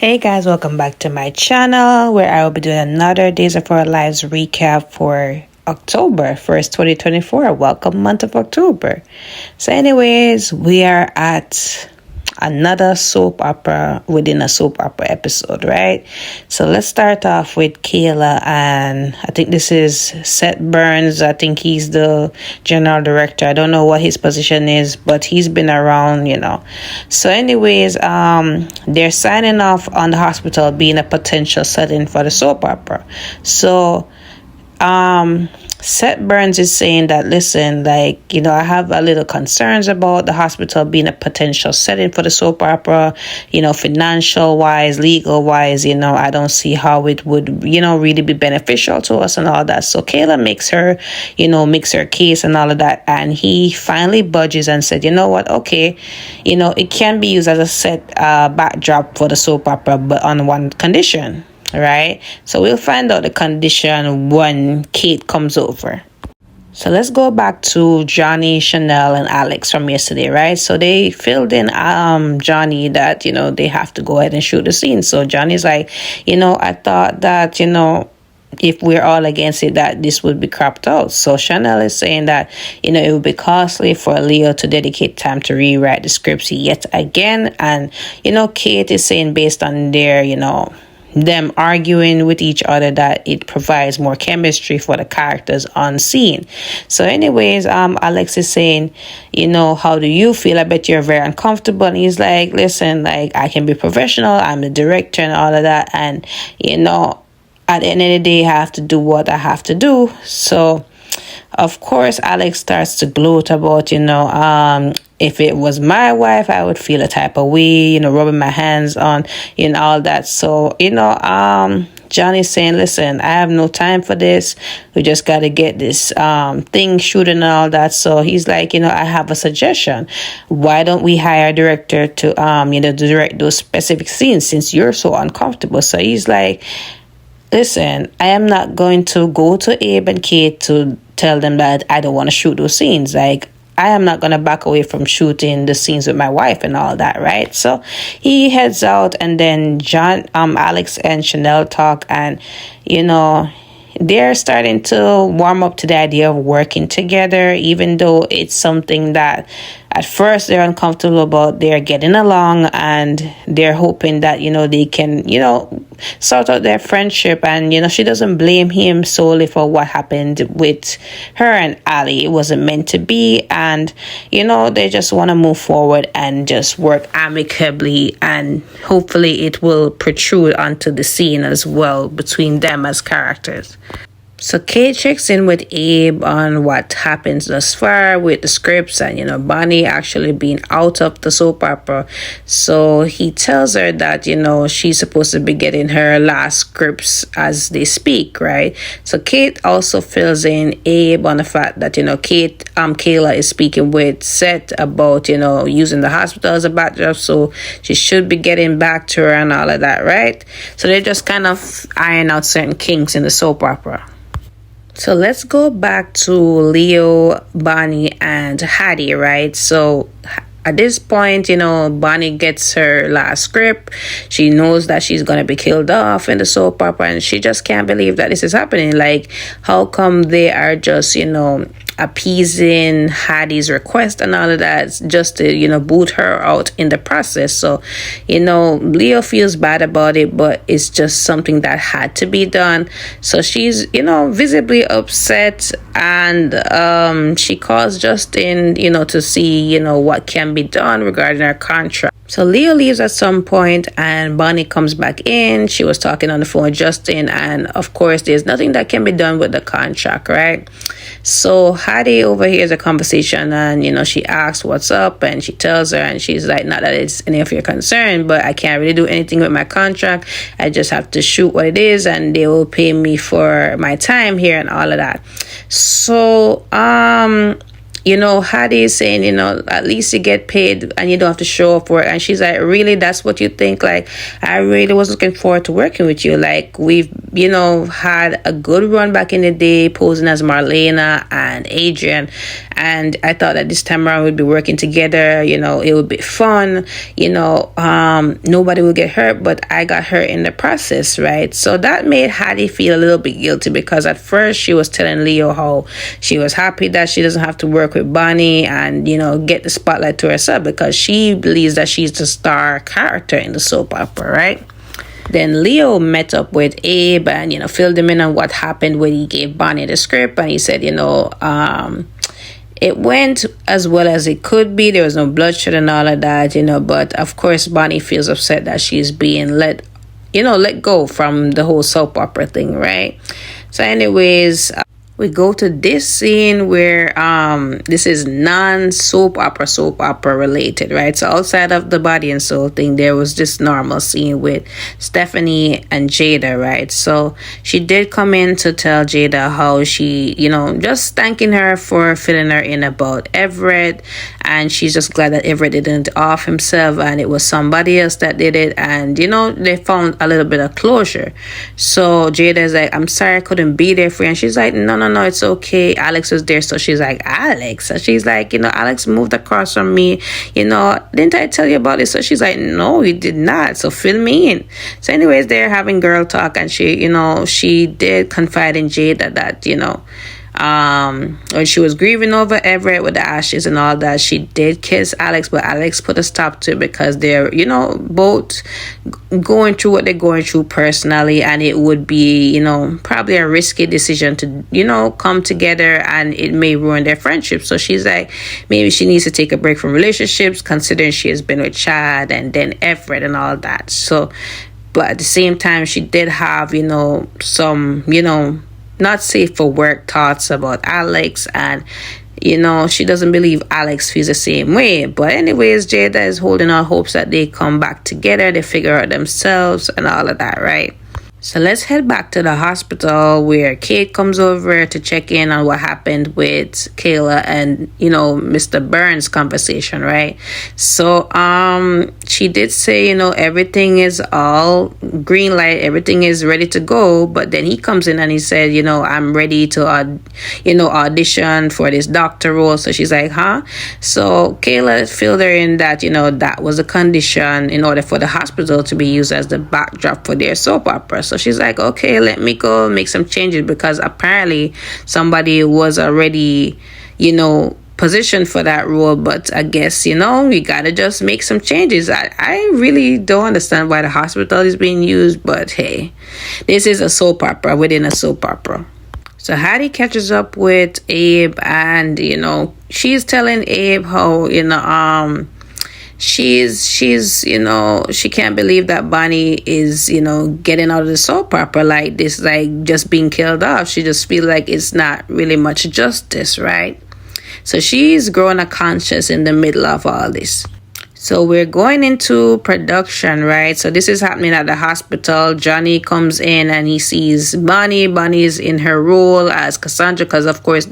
Hey guys, welcome back to my channel where I will be doing another Days of Our Lives recap for October 1st, 2024. Welcome month of October. So anyways, we are at another soap opera within a soap opera episode, right? So let's start off with Kayla, and I think this is Seth Burns. I think he's the general director. I don't know what his position is, but he's been around. So anyways, they're signing off on the hospital being a potential setting for the soap opera. So Seth Burns is saying that, listen, I have a little concerns about the hospital being a potential setting for the soap opera, financial wise, legal wise, I don't see how it would, really be beneficial to us and all that. So Kayla makes her case and all of that. And he finally budges and said, you know what? Okay. It can be used as a set backdrop for the soap opera, but on one condition. Right, so we'll find out the condition when Kate comes over. So let's go back to Johnny, Chanel, and Alex from yesterday, right? So they filled in Johnny that they have to go ahead and shoot the scene. So Johnny's like, I thought that if we're all against it, that this would be cropped out. So Chanel is saying that it would be costly for Leo to dedicate time to rewrite the scripts yet again. And Kate is saying, based on their them arguing with each other, that it provides more chemistry for the characters on scene. So anyways, Alex is saying, how do you feel? I bet you're very uncomfortable. And he's like, listen, I can be professional, I'm the director and all of that, and at the end of the day I have to do what I have to do. So of course Alex starts to gloat about if it was my wife, I would feel a type of way, rubbing my hands on, all that. So, Johnny's saying, listen, I have no time for this. We just got to get this thing shooting and all that. So he's like, I have a suggestion. Why don't we hire a director to, to direct those specific scenes since you're so uncomfortable? So he's like, listen, I am not going to go to Abe and Kate to tell them that I don't want to shoot those scenes. I am not going to back away from shooting the scenes with my wife and all that, right? So he heads out, and then Alex and Chanel talk, and, they're starting to warm up to the idea of working together, even though it's something that at first they're uncomfortable about. They're getting along, and they're hoping that, they can, sort out their friendship. And, she doesn't blame him solely for what happened with her and Ali. It wasn't meant to be. And, they just want to move forward and just work amicably. And hopefully it will protrude onto the scene as well between them as characters. So Kate checks in with Abe on what happens thus far with the scripts and, Bonnie actually being out of the soap opera. So he tells her that, she's supposed to be getting her last scripts as they speak, right? So Kate also fills in Abe on the fact that, Kayla is speaking with Seth about, using the hospital as a backdrop. So she should be getting back to her and all of that, right? So they're just kind of iron out certain kinks in the soap opera. So let's go back to Leo, Bonnie, and Hattie, right? So at this point, Bonnie gets her last script. She knows that she's going to be killed off in the soap opera, and she just can't believe that this is happening. How come they are just, appeasing Hattie's request and all of that just to, boot her out in the process. So, Leo feels bad about it, but it's just something that had to be done. So she's, visibly upset, and she calls Justin, to see, what can be done regarding her contract. So Leo leaves at some point, and Bonnie comes back in. She was talking on the phone with Justin, and of course there's nothing that can be done with the contract, right? So Hattie overhears a conversation, and she asks what's up, and she tells her, and she's like, not that it's any of your concern, but I can't really do anything with my contract. I just have to shoot what it is, and they will pay me for my time here and all of that. So Hattie is saying, at least you get paid and you don't have to show up for it. And she's like, really, that's what you think? Like, I really was looking forward to working with you. Like, we've, had a good run back in the day, posing as Marlena and Adrian. And I thought that this time around we'd be working together. It would be fun. Nobody will get hurt, but I got hurt in the process, right? So that made Hattie feel a little bit guilty, because at first she was telling Leo how she was happy that she doesn't have to work with Bonnie and, get the spotlight to herself, because she believes that she's the star character in the soap opera, right? Then Leo met up with Abe and, filled him in on what happened when he gave Bonnie the script. And he said, it went as well as it could be. There was no bloodshed and all of that, but of course Bonnie feels upset that she's being let go from the whole soap opera thing, right? So anyways, we go to this scene where this is soap opera related, right? So outside of the body and soul thing, there was this normal scene with Stephanie and Jada, right? So she did come in to tell Jada how she, just thanking her for filling her in about Everett, and she's just glad that Everett didn't off himself and it was somebody else that did it, and they found a little bit of closure. So Jada's like, I'm sorry I couldn't be there for you, and she's like, no, it's okay, Alex was there. So she's like, Alex? So she's like, Alex moved across from me, didn't I tell you about this? So she's like, no, you did not, so fill me in. So anyways, they're having girl talk, and she did confide in Jada that, when she was grieving over Everett with the ashes and all that, she did kiss Alex, but Alex put a stop to it because they're, both going through what they're going through personally, and it would be, probably a risky decision to, come together, and it may ruin their friendship. So she's like, maybe she needs to take a break from relationships, considering she has been with Chad and then Everett and all that. So, but at the same time, she did have, some, not safe for work thoughts about Alex, and she doesn't believe Alex feels the same way. But anyways, Jada is holding out hopes that they come back together, they figure out themselves and all of that, right? So let's head back to the hospital, where Kate comes over to check in on what happened with Kayla and, Mr. Burns' conversation, right? So she did say, everything is all green light, everything is ready to go. But then he comes in and he said, I'm ready to, audition for this doctor role. So she's like, huh? So Kayla filled her in that, that was a condition in order for the hospital to be used as the backdrop for their soap opera. So she's like, okay, let me go make some changes, because apparently somebody was already, positioned for that role. But I guess, we gotta just make some changes. I really don't understand why the hospital is being used, but hey, this is a soap opera within a soap opera. So Hattie catches up with Abe, and, she's telling Abe how, she's she can't believe that Bonnie is getting out of the soap opera like this, like just being killed off. She just feels like it's not really much justice, right? So she's growing a conscience in the middle of all this. So we're going into production, right? So this is happening at the hospital. Johnny comes in and he sees Bonnie. Bonnie's in her role as Cassandra, because of course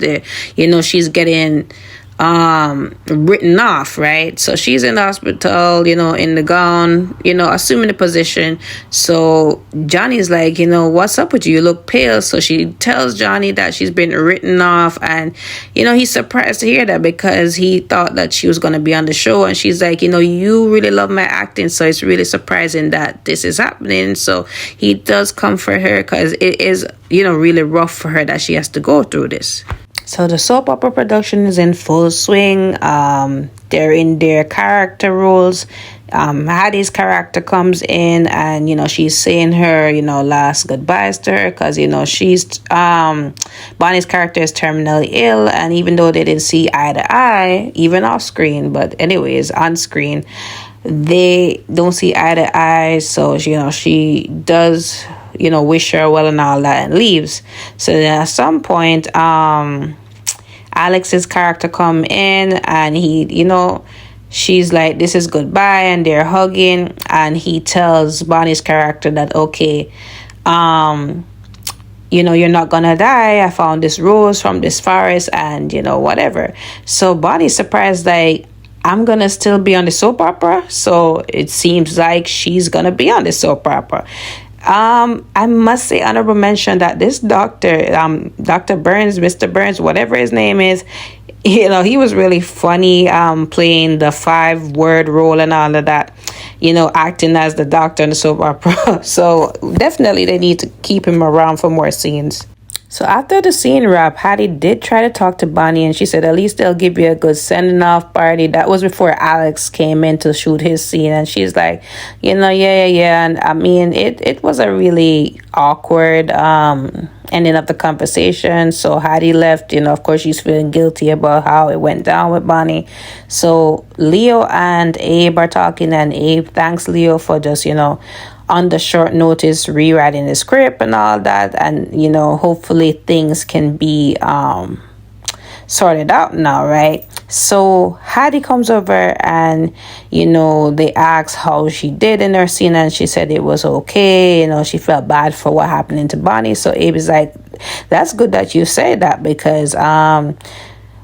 she's getting written off, right? So she's in the hospital, in the gown, assuming the position. So Johnny's like, what's up with you? You look pale. So she tells Johnny that she's been written off, and he's surprised to hear that, because he thought that she was going to be on the show. And she's like, you really love my acting, so it's really surprising that this is happening. So he does comfort her, because it is really rough for her that she has to go through this. So the soap opera production is in full swing. They're in their character roles. Hattie's character comes in, and she's saying her last goodbyes to her, because she's Bonnie's character is terminally ill, and even though they didn't see eye to eye, even off screen, but anyways on screen, they don't see eye to eye. So she does wish her well and all that, and leaves. So then at some point, Alex's character come in, and he, she's like, this is goodbye, and they're hugging, and he tells Bonnie's character that, okay, you're not gonna die. I found this rose from this forest, and whatever. So Bonnie's surprised, like, I'm gonna still be on the soap opera. So it seems like she's gonna be on the soap opera. I must say honorable mention that this doctor, Dr. Burns, Mr. Burns, whatever his name is, he was really funny, playing the 5-word role and all of that, acting as the doctor in the soap opera. So definitely they need to keep him around for more scenes. So after the scene wrap, Hattie did try to talk to Bonnie, and she said at least they'll give you a good sending off party. That was before Alex came in to shoot his scene, and she's like, yeah. And I mean, it was a really awkward ending of the conversation. So Hattie left. Of course, she's feeling guilty about how it went down with Bonnie. So Leo and Abe are talking, and Abe thanks Leo for just on the short notice rewriting the script and all that, and hopefully things can be sorted out now, right? So Hattie comes over, and they ask how she did in her scene, and she said it was okay. She felt bad for what happened to Bonnie. So Abe is like, that's good that you say that, because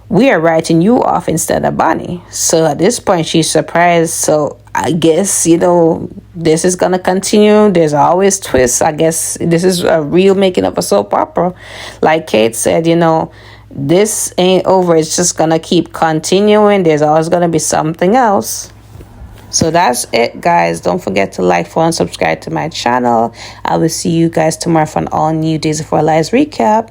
we are writing you off instead of Bonnie. So at this point, she's surprised. So I guess, this is going to continue. There's always twists. I guess this is a real making of a soap opera. Like Kate said, this ain't over. It's just going to keep continuing. There's always going to be something else. So that's it, guys. Don't forget to like, follow, and subscribe to my channel. I will see you guys tomorrow for an all new Days of Our Lives recap.